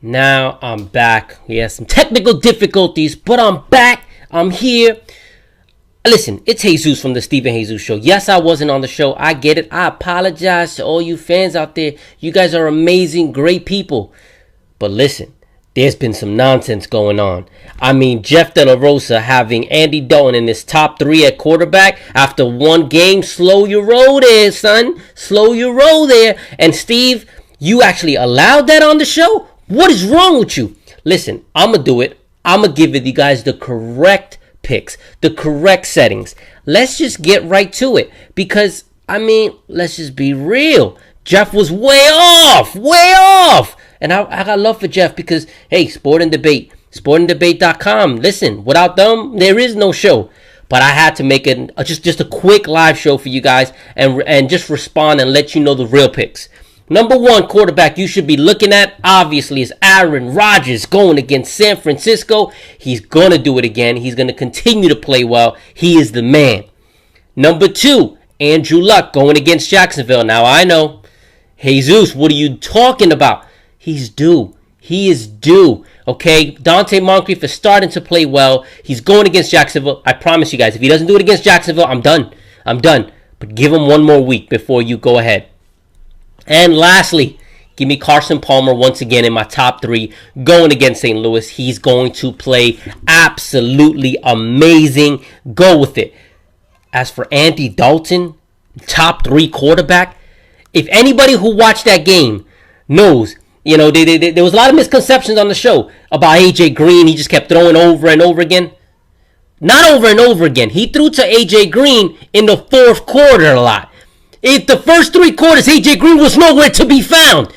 Now I'm back. We had some technical difficulties, but I'm back. I'm here. Listen, it's Jesus from the Stephen Jesus Show. Yes, I wasn't on the show. I get it. I apologize to all you fans out there. You guys are amazing, great people. But listen, there's been some nonsense going on. I mean, Jeff De La Rosa having Andy Dalton in his top 3 at quarterback after one game. Slow your roll there, son. Slow your roll there. And Steve, you actually allowed that on the show? What is wrong with you? Listen, I'm going to do it. I'm going to give you guys the correct picks, the correct settings. Let's just get right to it. Because, I mean, let's just be real. Jeff was way off. Way off. And I got love for Jeff because, hey, Sport and Debate, sportanddebate.com. Listen, without them, there is no show. But I had to make it just a quick live show for you guys and just respond and let you know the real picks. Number 1 quarterback you should be looking at, obviously, is Aaron Rodgers going against San Francisco. He's going to do it again. He's going to continue to play well. He is the man. Number 2, Andrew Luck going against Jacksonville. Now, I know, Jesus, what are you talking about? He's due. He is due. Okay, Dante Moncrief is starting to play well. He's going against Jacksonville. I promise you guys, if he doesn't do it against Jacksonville, I'm done. But give him one more week before you go ahead. And lastly, give me Carson Palmer once again in my top 3 going against St. Louis. He's going to play absolutely amazing. Go with it. As for Andy Dalton, top 3 quarterback, if anybody who watched that game knows, you know, there was a lot of misconceptions on the show about A.J. Green. He just kept throwing over and over again. Not over and over again. He threw to A.J. Green in the 4th quarter a lot. In the first 3 quarters, A.J. Green was nowhere to be found.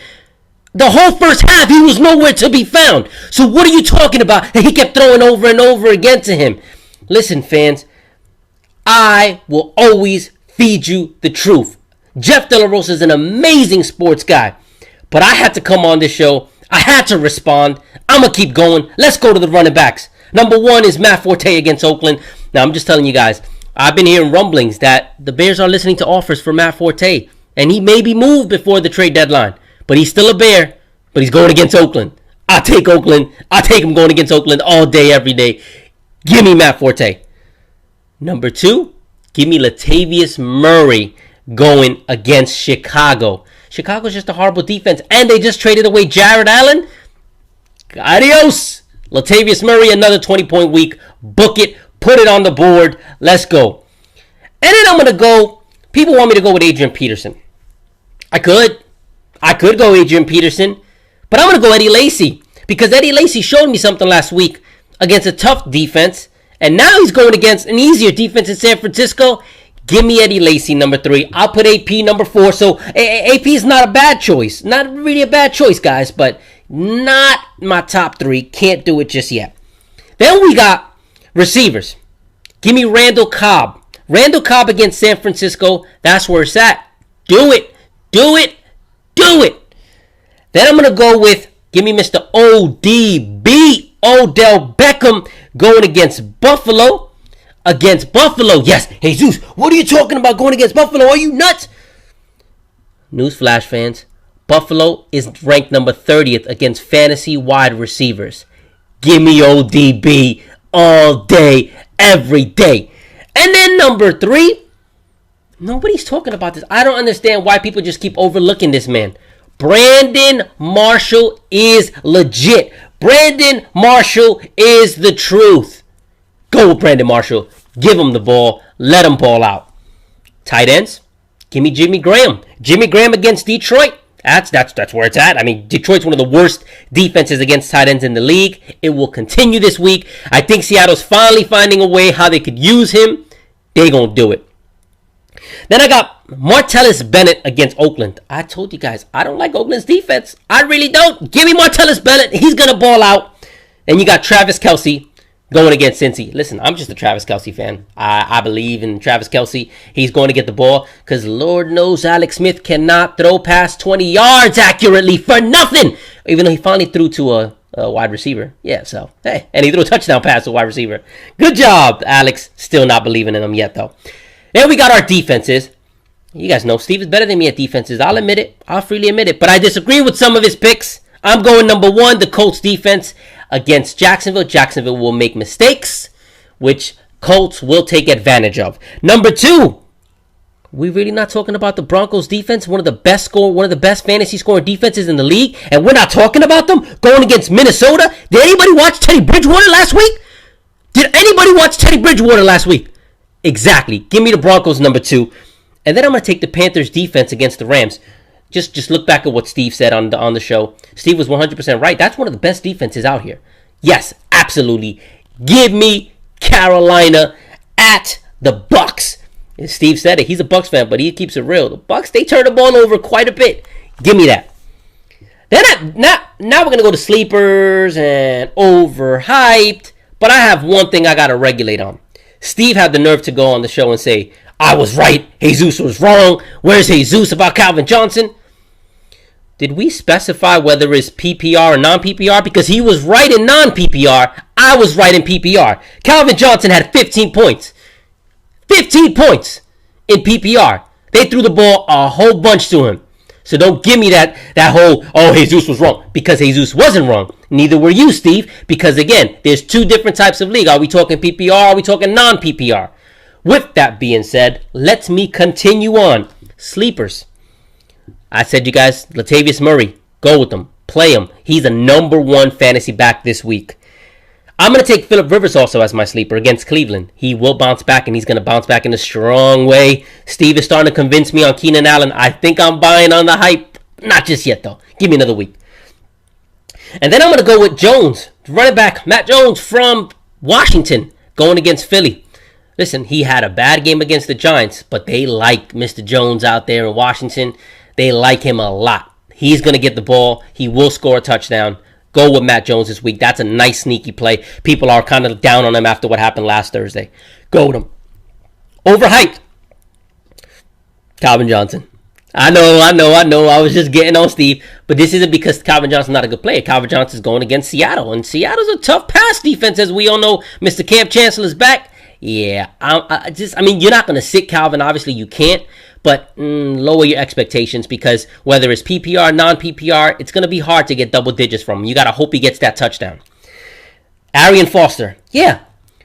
The whole first half, he was nowhere to be found. So what are you talking about? He kept throwing over and over again to him. Listen, fans, I will always feed you the truth. Jeff De La Rosa is an amazing sports guy. But I had to come on this show. I had to respond. I'm going to keep going. Let's go to the running backs. Number 1 is Matt Forte against Oakland. Now, I'm just telling you guys, I've been hearing rumblings that the Bears are listening to offers for Matt Forte. And he may be moved before the trade deadline. But he's still a Bear. But he's going against Oakland. I'll take Oakland. I'll take him going against Oakland all day, every day. Give me Matt Forte. Number 2, give me Latavius Murray going against Chicago. Chicago's just a horrible defense. And they just traded away Jared Allen. Adios. Latavius Murray, another 20-point week. Book it. Put it on the board. Let's go. And then I'm going to go. People want me to go with Adrian Peterson. I could go Adrian Peterson. But I'm going to go Eddie Lacy. Because Eddie Lacy showed me something last week against a tough defense. And now he's going against an easier defense in San Francisco. Give me Eddie Lacy, number 3. I'll put AP number 4. So AP is not a bad choice. Not really a bad choice, guys. But not my top 3. Can't do it just yet. Then we got receivers. Give me Randall Cobb. Randall Cobb against San Francisco. That's where it's at. Do it. Do it. Do it. Then I'm going to go with, give me Mr. ODB. Odell Beckham going against Buffalo. Against Buffalo. Yes. Jesus, what are you talking about going against Buffalo? Are you nuts? Newsflash, fans. Buffalo is ranked number 30th against fantasy wide receivers. Give me ODB all day, every day. And then number 3, nobody's talking about this. I don't understand why people just keep overlooking this man. Brandon Marshall is legit. Brandon Marshall is the truth. Go with Brandon Marshall. Give him the ball. Let him ball out. Tight ends. Give me Jimmy Graham. Jimmy Graham against Detroit. That's where it's at. I mean, Detroit's one of the worst defenses against tight ends in the league. It will continue this week. I think Seattle's finally finding a way how they could use him. They're going to do it. Then I got Martellus Bennett against Oakland. I told you guys, I don't like Oakland's defense. I really don't. Give me Martellus Bennett. He's going to ball out. Then you got Travis Kelce going against Cincy. Listen, I'm just a Travis Kelce fan. I believe in Travis Kelce. He's going to get the ball because Lord knows Alex Smith cannot throw past 20 yards accurately for nothing. Even though he finally threw to a wide receiver. Yeah, so, hey. And he threw a touchdown pass to a wide receiver. Good job, Alex. Still not believing in him yet, though. Then we got our defenses. You guys know Steve is better than me at defenses. I'll admit it. I'll freely admit it. But I disagree with some of his picks. I'm going number 1, the Colts defense against Jacksonville. Jacksonville will make mistakes, which Colts will take advantage of. Number 2, we really not talking about the Broncos defense, one of the best fantasy scoring defenses in the league, and we're not talking about them going against Minnesota. Did anybody watch Teddy Bridgewater last week? Exactly. Give me the Broncos number 2. And then I'm going to take the Panthers defense against the Rams. Just look back at what Steve said on the show. Steve was 100% right. That's one of the best defenses out here. Yes, absolutely. Give me Carolina at the Bucks. And Steve said it. He's a Bucks fan, but he keeps it real. The Bucks, they turn the ball over quite a bit. Give me that. Then now we're going to go to sleepers and overhyped. But I have one thing I got to regulate on. Steve had the nerve to go on the show and say, I was right, Jesus was wrong. Where's Jesus about Calvin Johnson? Did we specify whether it's PPR or non-PPR? Because he was right in non-PPR. I was right in PPR. Calvin Johnson had 15 points. 15 points in PPR. They threw the ball a whole bunch to him. So don't give me that whole, Jesus was wrong. Because Jesus wasn't wrong. Neither were you, Steve. Because again, there's 2 different types of league. Are we talking PPR? Are we talking non-PPR? With that being said, let me continue on. Sleepers. I said you guys, Latavius Murray, go with him. Play him. He's a number 1 fantasy back this week. I'm going to take Phillip Rivers also as my sleeper against Cleveland. He will bounce back, and he's going to bounce back in a strong way. Steve is starting to convince me on Keenan Allen. I think I'm buying on the hype. Not just yet, though. Give me another week. And then I'm going to go with Jones, running back, Matt Jones from Washington, going against Philly. Listen, he had a bad game against the Giants, but they like Mr. Jones out there in Washington. They like him a lot. He's going to get the ball. He will score a touchdown. Go with Matt Jones this week. That's a nice sneaky play. People are kind of down on him after what happened last Thursday. Go with him. Overhyped. Calvin Johnson. I know. I was just getting on Steve. But this isn't because Calvin Johnson's not a good player. Calvin Johnson's going against Seattle. And Seattle's a tough pass defense, as we all know. Mr. Camp Chancellor's back. Yeah. You're not going to sit Calvin. Obviously, you can't. But lower your expectations, because whether it's PPR, non-PPR, it's going to be hard to get double digits from him. You got to hope he gets that touchdown. Arian Foster. Yeah.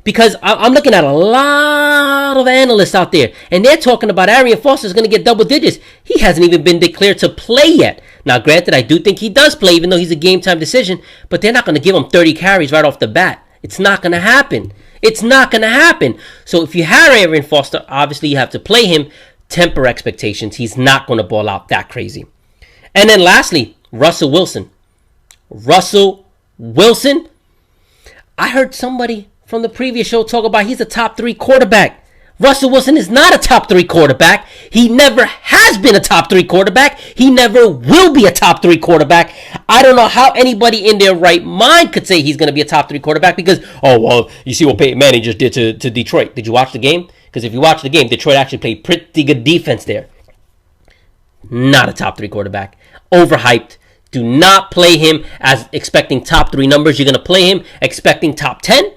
Because I'm looking at a lot of analysts out there, and they're talking about Arian Foster is going to get double digits. He hasn't even been declared to play yet. Now, granted, I do think he does play, even though he's a game-time decision, but they're not going to give him 30 carries right off the bat. It's not going to happen. It's not going to happen. So if you have Arian Foster, obviously you have to play him. Temper expectations. He's not going to ball out that crazy. And then lastly, Russell Wilson. I heard somebody from the previous show talk about he's a top 3 quarterback. Russell Wilson is not a top 3 quarterback. He never has been a top 3 quarterback. He never will be a top 3 quarterback. I don't know how anybody in their right mind could say he's going to be a top 3 quarterback because, you see what Peyton Manning just did to Detroit. Did you watch the game? Because if you watch the game, Detroit actually played pretty good defense there. Not a top 3 quarterback. Overhyped. Do not play him as expecting top 3 numbers. You're going to play him expecting top 10,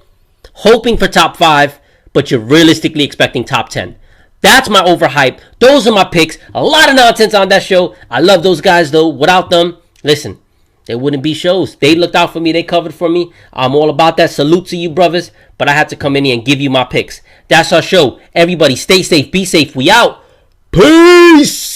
hoping for top 5, but you're realistically expecting top 10. That's my overhype. Those are my picks. A lot of nonsense on that show. I love those guys, though. Without them, listen, there wouldn't be shows. They looked out for me. They covered for me. I'm all about that. Salute to you, brothers. But I had to come in here and give you my picks. That's our show. Everybody stay safe. Be safe. We out. Peace.